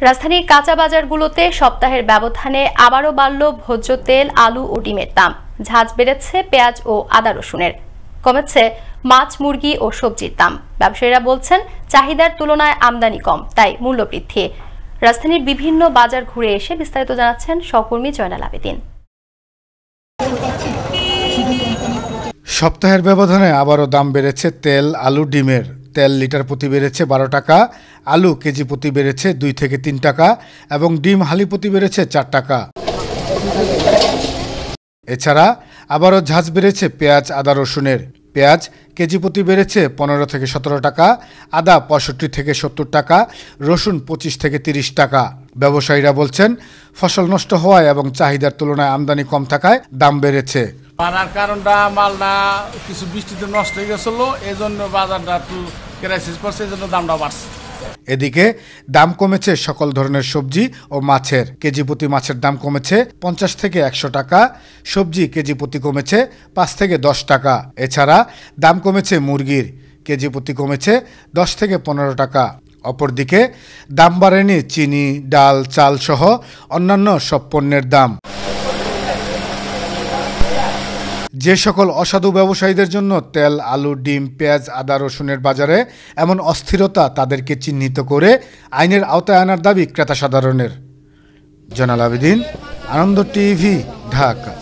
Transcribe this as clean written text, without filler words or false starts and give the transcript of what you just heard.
রাজধানীর কাঁচা বাজারগুলোতে সপ্তাহের ব্যবধানে আবারও বাড়ল ভোজ্য তেল, আলু ও ডিমের দাম। ঝাঁজ বেড়েছে পেঁয়াজ ও আদা রসুনের। কমেছে মাছ, মুরগি ও সবজির দাম। ব্যবসায়ীরা বলছেন, চাহিদার তুলনায় আমদানি কম, তাই মূল্য বৃদ্ধি। রাজধানীর বিভিন্ন বাজার ঘুরে এসে বিস্তারিত জানাচ্ছেন সহকর্মী জয়নাল আবেদিন। সপ্তাহের ব্যবধানে আবারও দাম বেড়েছে তেল, আলু, ডিমের। তেল লিটার প্রতি বেড়েছে 12 টাকা, আলু কেজি প্রতি বেড়েছে 2 থেকে 3 টাকা এবং ডিম হালি প্রতি বেড়েছে 4 টাকা। এছাড়া আবারও ঝাঁজ বেড়েছে পেঁয়াজ, আদা, রসুনের। পেঁয়াজ কেজি প্রতি বেড়েছে 15 থেকে 17 টাকা, আদা 65 থেকে 70 টাকা, রসুন 25 থেকে 30 টাকা। ব্যবসায়ীরা বলছেন, ফসল নষ্ট হওয়ায় এবং চাহিদার তুলনায় আমদানি কম থাকায় দাম বেড়েছে। বাড়ার কারণটা মালটা কিছু বৃষ্টিতে নষ্ট হয়ে গেছিল, এই জন্য বাজারটা একটু ক্রাইসিস পড়ছে, এই জন্য দামটা বাড়ছে। এদিকে দাম কমেছে সকল ধরনের সবজি ও মাছের। কেজি প্রতি মাছের দাম কমেছে 50 থেকে 100 টাকা, সবজি কেজি প্রতি কমেছে 5 থেকে 10 টাকা। এছাড়া দাম কমেছে মুরগির, কেজি প্রতি কমেছে 10 থেকে 15 টাকা। অপরদিকে দাম বাড়েনি চিনি, ডাল, চাল সহ অন্যান্য সব পণ্যের দাম। যে সকল অসাধু ব্যবসায়ীদের জন্য তেল, আলু, ডিম, পেঁয়াজ, আদা, রসুনের বাজারে এমন অস্থিরতা, তাদেরকে চিহ্নিত করে আইনের আওতায় আনার দাবি ক্রেতা সাধারণের। জয়নাল আবেদিন, আনন্দ টিভি, ঢাকা।